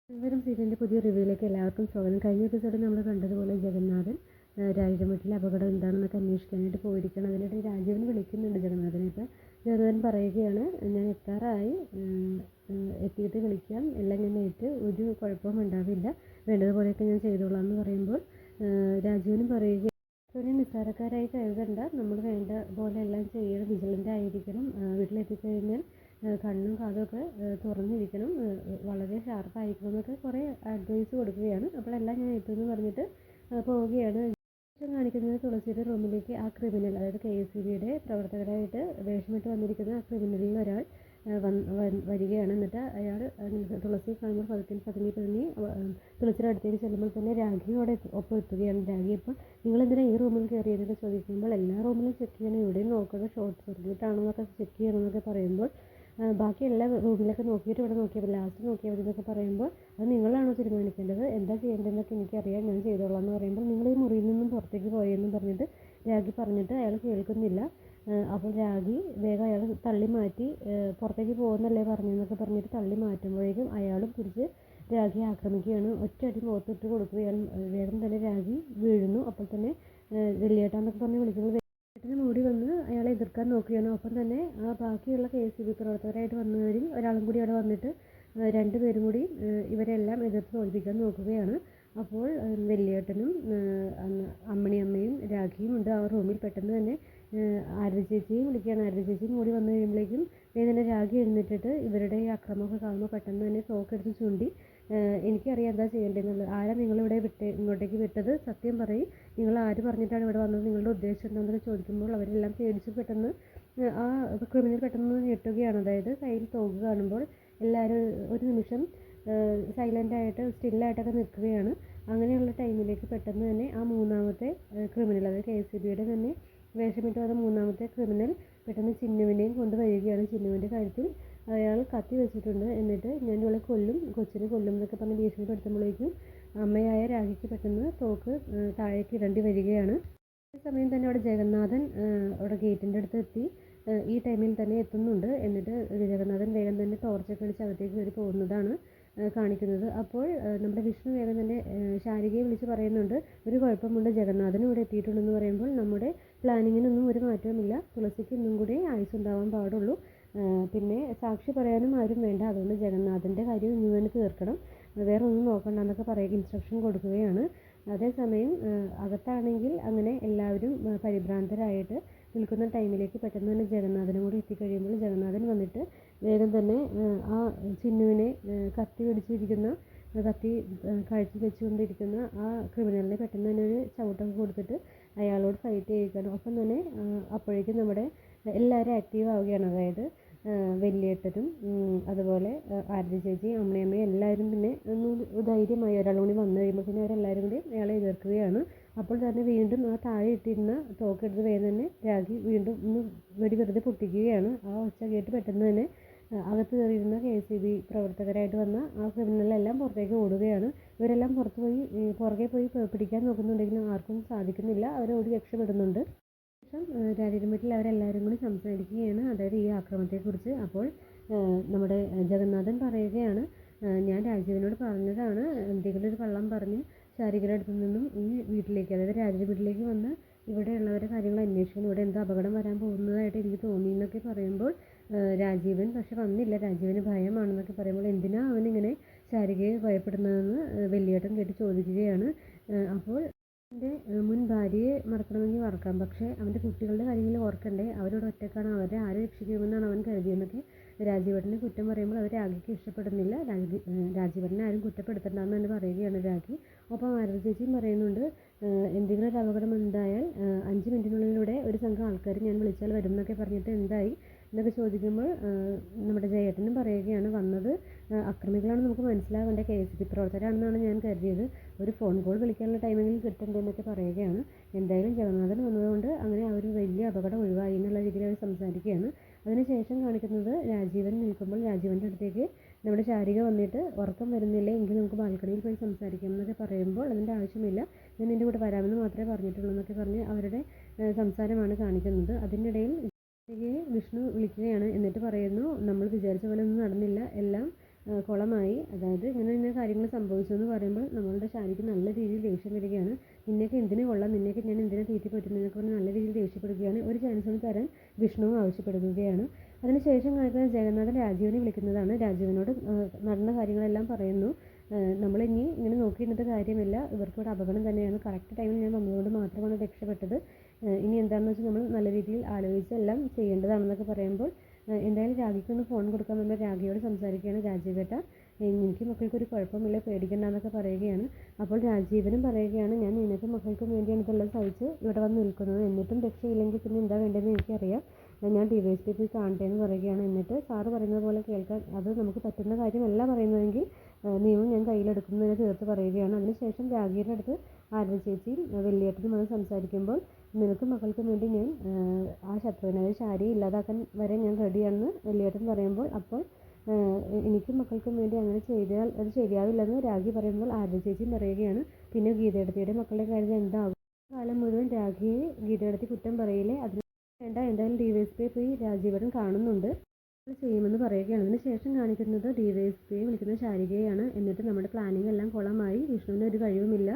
നമസ്കാരം. സീരിയലിൻ്റെ പുതിയ റിവ്യൂയിലേക്ക് എല്ലാവർക്കും സ്വാഗതം. കഴിഞ്ഞ എപ്പിസോഡിൽ നമ്മൾ കണ്ടതുപോലെ ജഗന്നാഥൻ രാജുവിൻ്റെ വീട്ടിലെ അപകടം എന്താണെന്നൊക്കെ അന്വേഷിക്കാനായിട്ട് പോയിരിക്കണം. അതിനിടെ രാജീവൻ വിളിക്കുന്നുണ്ട് ജഗന്നാഥനെ. ഇപ്പോൾ ജഗന്നാഥൻ പറയുകയാണ്, ഞാൻ എത്താറായി, എത്തിയിട്ട് വിളിക്കാം, എല്ലാം ഞാൻ ഏറ്റ്, ഒരു കുഴപ്പവും ഉണ്ടാവില്ല, വേണ്ടതുപോലെയൊക്കെ ഞാൻ ചെയ്തോളാം എന്ന് പറയുമ്പോൾ രാജീവനും പറയുക, ഒരു നിസ്സാരക്കാരായി കരുതണ്ട, നമ്മൾ വേണ്ട പോലെ എല്ലാം ചെയ്യണം, വിജിലൻ്റ് ആയിരിക്കണം, വീട്ടിലെത്തിക്കഴിഞ്ഞാൽ കണ്ണും കാതുമൊക്കെ തുറന്നിരിക്കണം, വളരെ ഷാർപ്പായിരിക്കണം എന്നൊക്കെ കുറേ അഡ്വൈസ് കൊടുക്കുകയാണ്. അപ്പോഴെല്ലാം ഞാൻ എത്തുമെന്ന് പറഞ്ഞിട്ട് പോവുകയാണ്. കാണിക്കുന്നത് തുളസിയുടെ റൂമിലേക്ക് ആ ക്രിമിനൽ, അതായത് KSEBയുടെ പ്രവർത്തകരായിട്ട് വേഷമിട്ട് വന്നിരിക്കുന്ന ആ ക്രിമിനലിൽ ഒരാൾ വരികയാണ്. എന്നിട്ട് അയാൾ തുളസിയെ കാണുമ്പോൾ പതുങ്ങി തുളസിയുടെ അടുത്തേക്ക് ചെല്ലുമ്പോൾ തന്നെ രാഖിയോടെ ഒപ്പം എത്തുകയാണ്. രാഖി ഇപ്പോൾ നിങ്ങളെന്തിനാ ഈ റൂമിൽ കയറിയതൊക്കെ ചോദിക്കുമ്പോൾ എല്ലാ റൂമിലും ചെക്ക് ചെയ്യണം, ഇവിടെയും നോക്കുക, ഷോർട്ട് സർക്യൂട്ടാണോ എന്നൊക്കെ ചെക്ക് ചെയ്യണമെന്നൊക്കെ പറയുമ്പോൾ ബാക്കി എല്ലാ റൂമിലൊക്കെ നോക്കിയിട്ട് ഇവിടെ നോക്കിയാൽ ലാസ്റ്റ് നോക്കിയാൽ മതി എന്നൊക്കെ പറയുമ്പോൾ അത് നിങ്ങളാണോ തീരുമാനിക്കേണ്ടത്, എന്താ ചെയ്യേണ്ടതെന്നൊക്കെ എനിക്കറിയാം, ഞാൻ ചെയ്തോളാം എന്ന് പറയുമ്പോൾ നിങ്ങൾ ഈ മുറിയിൽ നിന്നും പുറത്തേക്ക് പോയെന്നും പറഞ്ഞിട്ട് രാഖി പറഞ്ഞിട്ട് അയാൾ കേൾക്കുന്നില്ല. അപ്പോൾ രാഖി വേഗം അയാൾ തള്ളി മാറ്റി, പുറത്തേക്ക് പോകുന്നല്ലേ പറഞ്ഞെന്നൊക്കെ പറഞ്ഞിട്ട് തള്ളി മാറ്റുമ്പോഴേക്കും അയാളും തിരിച്ച് രാഖിയെ ആക്രമിക്കുകയാണ്. ഒറ്റയടി മുഖത്തിട്ട് കൊടുക്കുകയാണ്. വേഗം തന്നെ രാഖി വീഴുന്നു. അപ്പോൾ തന്നെ വെള്ളിയേട്ടാന്നൊക്കെ പറഞ്ഞ് വിളിക്കുമ്പോൾ ഏട്ടനും ഓടി വന്ന് അയാളെ എതിർക്കാൻ നോക്കുകയാണ്. ഒപ്പം തന്നെ ആ ബാക്കിയുള്ള KSEB പ്രവർത്തകരായിട്ട് വന്നവരിൽ ഒരാളും കൂടി അവിടെ വന്നിട്ട് രണ്ടുപേരും കൂടി ഇവരെല്ലാം എതിർത്ത് തോൽപ്പിക്കാൻ നോക്കുകയാണ്. അപ്പോൾ വെള്ളിയേട്ടനും അമ്മണിയമ്മയും രാഖിയും ഉണ്ട് ആ റൂമിൽ. പെട്ടെന്ന് തന്നെ ആരതി ചേച്ചിയും വിളിക്കുകയാണ്. ആരതി ചേച്ചിയും കൂടി വന്നു കഴിയുമ്പോഴേക്കും വേദന രാഖി എഴുന്നേറ്റിട്ട് ഇവരുടെ ഈ അക്രമമൊക്കെ കാണുമ്പോൾ പെട്ടെന്ന് തന്നെ തോക്കെടുത്ത് ചൂണ്ടി, എനിക്കറിയാം എന്താ ചെയ്യേണ്ടതെന്നുള്ളത്, ആരാ നിങ്ങളിവിടെ ഇങ്ങോട്ടേക്ക് വിട്ടത്, സത്യം പറയും, നിങ്ങൾ ആര് പറഞ്ഞിട്ടാണ് ഇവിടെ വന്നത്, നിങ്ങളുടെ ഉദ്ദേശം എന്താണെന്നൊക്കെ ചോദിക്കുമ്പോൾ അവരെല്ലാം പേടിച്ച് പെട്ടെന്ന് ആ ക്രിമിനൽ പെട്ടെന്ന് ഞെട്ടുകയാണ്. അതായത് കയ്യിൽ തോക്ക് കാണുമ്പോൾ എല്ലാവരും ഒരു നിമിഷം സൈലൻ്റായിട്ട് സ്റ്റില്ലായിട്ടൊക്കെ നിൽക്കുകയാണ്. അങ്ങനെയുള്ള ടൈമിലേക്ക് പെട്ടെന്ന് തന്നെ ആ മൂന്നാമത്തെ ക്രിമിനൽ, അതായത് KSEBയുടെ തന്നെ വേഷമിട്ട് വന്ന മൂന്നാമത്തെ ക്രിമിനൽ പെട്ടെന്ന് ചിന്നുവിനെയും കൊണ്ട് വരികയാണ്. ചിന്നുവിൻ്റെ കാര്യത്തിൽ അയാൾ കത്തി വെച്ചിട്ടുണ്ട്. എന്നിട്ട് ഞാൻ ഇവളെ കൊല്ലും, കൊച്ചിനെ കൊല്ലും എന്നൊക്കെ പറഞ്ഞ് ഭീഷണിപ്പെടുത്തുമ്പോഴേക്കും അമ്മയായ രാഖിക്ക് പെട്ടെന്ന് തോക്ക് താഴേക്ക് ഇടേണ്ടി വരികയാണ്. ഈ സമയം തന്നെ അവിടെ ജഗന്നാഥൻ അവിടെ ഗേറ്റിൻ്റെ അടുത്ത് എത്തി. ഈ ടൈമിൽ തന്നെ എത്തുന്നുണ്ട്. എന്നിട്ട് ജഗന്നാഥൻ വേഗം തന്നെ ടോർച്ചൊക്കെ അടിച്ച് അകത്തേക്ക് കയറി പോകുന്നതാണ് കാണിക്കുന്നത്. അപ്പോൾ നമ്മുടെ വിഷ്ണു വേഗം തന്നെ ശാരികയെ വിളിച്ച് പറയുന്നുണ്ട്, ഒരു കുഴപ്പമുണ്ട്, ജഗന്നാഥൻ ഇവിടെ എത്തിയിട്ടുണ്ടെന്ന് പറയുമ്പോൾ നമ്മുടെ പ്ലാനിങ്ങിനൊന്നും ഒരു മാറ്റവുമില്ല, തുളസിക്ക് ഇന്നും കൂടി ആയുസ്സുണ്ടാവാൻ പാടുള്ളൂ, പിന്നെ സാക്ഷി പറയാനും ആരും വേണ്ട, അതുകൊണ്ട് ജഗന്നാഥൻ്റെ കാര്യം ഇന്ന് തന്നെ തീർക്കണം, വേറെ ഒന്നും നോക്കണ്ട എന്നൊക്കെ പറയുക, ഇൻസ്ട്രക്ഷൻ കൊടുക്കുകയാണ്. അതേസമയം അകത്താണെങ്കിൽ അങ്ങനെ എല്ലാവരും പരിഭ്രാന്തരായിട്ട് നിൽക്കുന്ന ടൈമിലേക്ക് പെട്ടെന്ന് തന്നെ ജഗന്നാഥനും കൂടി എത്തിക്കഴിയുമ്പോൾ ജഗന്നാഥൻ വന്നിട്ട് വേഗം തന്നെ ആ ചിന്നുവിനെ കത്തി കഴുത്തിൽ വെച്ചുകൊണ്ടിരിക്കുന്ന ആ ക്രിമിനലിനെ പെട്ടെന്ന് തന്നെ ഒരു ചവിട്ടൊക്കെ കൊടുത്തിട്ട് അയാളോട് ഫൈറ്റ് ചെയ്യുകയാണ്. ഒപ്പം തന്നെ അപ്പോഴേക്കും നമ്മുടെ എല്ലാവരും ആക്റ്റീവ് ആവുകയാണ്. അതായത് വെള്ളിയേട്ടനും അതുപോലെ ആരതി ചേച്ചി, അമ്മയമ്മയും എല്ലാവരും പിന്നെ ഒന്ന് ധൈര്യമായി ഒരാളും കൂടി വന്നു കഴിയുമ്പോൾ പിന്നെ അവരെല്ലാവരും കൂടി അയാളെ എതിർക്കുകയാണ്. അപ്പോൾ തന്നെ വീണ്ടും ആ താഴെ ഇട്ടിരുന്ന തോക്കെടുത്ത് വേഗം തന്നെ രാഖി വീണ്ടും ഒന്ന് വെറുതെ പൊട്ടിക്കുകയാണ്. ആ ഒച്ച കേട്ട് പെട്ടെന്ന് തന്നെ അകത്ത് കയറിയിരുന്ന KSEB പ്രവർത്തകരായിട്ട് വന്ന ആ ക്രിമിനലെല്ലാം പുറത്തേക്ക് ഓടുകയാണ്. ഇവരെല്ലാം പുറകെ പോയി പിടിക്കാൻ നോക്കുന്നുണ്ടെങ്കിലും ആർക്കും സാധിക്കുന്നില്ല, അവരോടി രക്ഷപ്പെടുന്നുണ്ട്. ശേഷം രാജീവൻ വീട്ടിൽ അവരെല്ലാവരും കൂടി സംസാരിക്കുകയാണ്, അതായത് ഈ ആക്രമണത്തെക്കുറിച്ച്. അപ്പോൾ നമ്മുടെ ജഗന്നാഥൻ പറയുകയാണ്, ഞാൻ രാജീവനോട് പറഞ്ഞതാണ്, എന്തെങ്കിലും ഒരു കള്ളം പറഞ്ഞ് ശാരികയുടെ അടുത്തു നിന്നും ഈ വീട്ടിലേക്ക്, അതായത് രാജീവ് വീട്ടിലേക്ക് വന്ന് ഇവിടെയുള്ളവരുടെ കാര്യങ്ങൾ അന്വേഷിക്കണം, ഇവിടെ എന്താ അപകടം വരാൻ പോകുന്നതായിട്ട് എനിക്ക് തോന്നി എന്നൊക്കെ പറയുമ്പോൾ രാജീവൻ പക്ഷെ വന്നില്ല, രാജീവന് ഭയമാണെന്നൊക്കെ പറയുമ്പോൾ എന്തിനാ അവനിങ്ങനെ ശാരികയെ ഭയപ്പെടുന്നതെന്ന് വെള്ളിയേട്ടൻ കേട്ട് ചോദിക്കുകയാണ്. അപ്പോൾ അവൻ്റെ മുൻ ഭാര്യയെ മറക്കണമെങ്കിൽ മറക്കാം, പക്ഷേ അവൻ്റെ കുട്ടികളുടെ കാര്യങ്ങൾ ഓർക്കണ്ടേ, അവരോട് ഒറ്റക്കാണ്, അവരെ ആരെ രക്ഷിക്കുമെന്നാണ് അവൻ കരുതിയെന്നൊക്കെ രാജീവേട്ടനെ കുറ്റം പറയുമ്പോൾ അവർ രാഖിക്ക് ഇഷ്ടപ്പെടുന്നില്ല. രാജീവേട്ടനെ ആരും കുറ്റപ്പെടുത്തണ്ടെന്ന് തന്നെ പറയുകയാണ് രാഖി. ഒപ്പം ആരതി ചേച്ചിയും പറയുന്നുണ്ട്, എന്തെങ്കിലും ഒരു അപകടം ഉണ്ടായാൽ 5 മിനിറ്റിനുള്ളിലൂടെ ഒരു സംഘം ആൾക്കാർ ഞാൻ വിളിച്ചാൽ വരും എന്നൊക്കെ പറഞ്ഞിട്ട് എന്തായി എന്നൊക്കെ ചോദിക്കുമ്പോൾ നമ്മുടെ ജയേട്ടനും പറയുകയാണ്, വന്നത് അക്രമികളാണ് നമുക്ക് മനസ്സിലാവേണ്ട, KSEB പ്രവർത്തകരാണെന്നാണ് ഞാൻ കരുതിയത്, ഒരു ഫോൺ കോൾ വിളിക്കാനുള്ള ടൈമെങ്കിലും കിട്ടണ്ടേ എന്നൊക്കെ പറയുകയാണ്. എന്തായാലും ജഗന്നാഥൻ വന്നതുകൊണ്ട് അങ്ങനെ ആ ഒരു വലിയ അപകടം ഒഴിവായി എന്നുള്ള രീതിയിൽ അവർ സംസാരിക്കുകയാണ്. അതിനുശേഷം കാണിക്കുന്നത് രാജീവൻ നിൽക്കുമ്പോൾ രാജീവൻ്റെ അടുത്തേക്ക് നമ്മുടെ ശാരിക വന്നിട്ട്, ഉറക്കം വരുന്നില്ല എങ്കിൽ നമുക്ക് ബാൽക്കണിയിൽ പോയി സംസാരിക്കാം എന്നൊക്കെ പറയുമ്പോൾ അതിൻ്റെ ആവശ്യമില്ല, ഞാൻ നിൻ്റെ കൂടെ വരാമെന്ന് മാത്രമേ പറഞ്ഞിട്ടുള്ളൂ എന്നൊക്കെ പറഞ്ഞ് അവരുടെ സംസാരമാണ് കാണിക്കുന്നത്. അതിനിടയിൽ ശാരികയെ വിഷ്ണു വിളിക്കുകയാണ്. എന്നിട്ട് പറയുന്നു, നമ്മൾ വിചാരിച്ച പോലെ ഒന്നും നടന്നില്ല, എല്ലാം കുളമായി. അതായത് ഇങ്ങനെ കാര്യങ്ങൾ സംഭവിച്ചു എന്ന് പറയുമ്പോൾ നമ്മളുടെ ശാരിക്ക് നല്ല രീതിയിൽ ദേഷ്യം വരികയാണ്. നിന്നെയൊക്കെ എന്തിന് കൊള്ളാം, നിന്നെയൊക്കെ ഞാൻ എന്തിനാ തീറ്റി പറ്റുന്നതെന്നൊക്കെ പറഞ്ഞ് നല്ല രീതിയിൽ ദേഷ്യപ്പെടുകയാണ്. ഒരു ചാൻസ് തരാൻ വിഷ്ണുവും ആവശ്യപ്പെടുകയാണ്. അതിനുശേഷം കാണിക്കുന്നത് ജഗന്നാഥൻ രാജീവിനെ വിളിക്കുന്നതാണ്. രാജീവിനോട് നടന്ന കാര്യങ്ങളെല്ലാം പറയുന്നു. നമ്മളിനി ഇങ്ങനെ നോക്കിയിരുന്നിട്ട് കാര്യമില്ല, ഇവർക്കിവിടെ അപകടം തന്നെയാണ്, കറക്റ്റ് ടൈമിൽ ഞാൻ വന്നതുകൊണ്ട് മാത്രമാണ് രക്ഷപ്പെട്ടത്, ഇനി എന്താണെന്ന് വെച്ചാൽ നമ്മൾ നല്ല രീതിയിൽ ആലോചിച്ച് എല്ലാം ചെയ്യേണ്ടതാണെന്നൊക്കെ പറയുമ്പോൾ എന്തായാലും രാഖിക്കൊന്ന് ഫോൺ കൊടുക്കാൻ വേണ്ടി രാഖിയോട് സംസാരിക്കുകയാണ്. രാജീവേട്ട, എനിക്ക് മക്കൾക്കൊരു കുഴപ്പമില്ല, പേടിക്കണ്ടെന്നൊക്കെ പറയുകയാണ്. അപ്പോൾ രാജീവനും പറയുകയാണ്, ഞാൻ നിനക്കും മക്കൾക്കും വേണ്ടിയാണ് ഇതെല്ലാം സഹിച്ച് ഇവിടെ വന്ന് നിൽക്കുന്നത്, എന്നിട്ടും രക്ഷയില്ലെങ്കിൽ പിന്നെ എന്താ വേണ്ടതെന്ന് എനിക്കറിയാം, ഞാൻ DYSP പോയി കാണട്ടെ എന്ന് പറയുകയാണ്. എന്നിട്ട് സാറ് പറയുന്നത് പോലെ കേൾക്കാൻ, അത് നമുക്ക് പറ്റുന്ന കാര്യമല്ല പറയുന്നതെങ്കിൽ നിയമം ഞാൻ കയ്യിലെടുക്കുന്നതിനെ തീർത്ത് പറയുകയാണ്. അതിനുശേഷം രാഖിയുടെ അടുത്ത് ആരതി ചേച്ചിയും വലിയേട്ടനും വന്ന് സംസാരിക്കുമ്പോൾ നിനക്കും മക്കൾക്കും വേണ്ടി ഞാൻ ആ ശത്രുവിനെ, അതായത് ശാരിയെ ഇല്ലാതാക്കാൻ വരെ ഞാൻ റെഡിയാണെന്ന് വലിയേട്ടൻ പറയുമ്പോൾ, അപ്പോൾ എനിക്കും മക്കൾക്കും വേണ്ടി അങ്ങനെ ചെയ്താൽ അത് ശരിയാവില്ലെന്ന് രാഖി പറയുമ്പോൾ ആരതി ചേച്ചിയും പറയുകയാണ്. പിന്നെ ഗീതയെടുത്തിയുടെ മക്കളുടെ കാര്യം എന്താകും? കാലം മുഴുവൻ രാഖിയെ ഗീതയെടുത്തി കുറ്റം പറയില്ലേ, അതിന് വേണ്ട, എന്തായാലും DYSP പോയി രാജീവേട്ടൻ കാണുന്നുണ്ട്, ചെയ്യുമെന്ന് പറയുകയാണ്. അതിന് ശേഷം കാണിക്കുന്നത് DYSPയെ വിളിക്കുന്ന ശാരികയാണ്. എന്നിട്ട് നമ്മുടെ പ്ലാനിങ് എല്ലാം കുളമായി, വിഷ്ണുവിന് ഒരു കഴിവുമില്ല,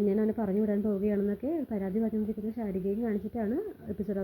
ഞാൻ അവനെ പറഞ്ഞു വിടാൻ പോവുകയാണെന്നൊക്കെ പരാതി പറഞ്ഞുകൊണ്ടിരിക്കുന്ന ശാരികയും കാണിച്ചിട്ടാണ് എപ്പിസോഡ്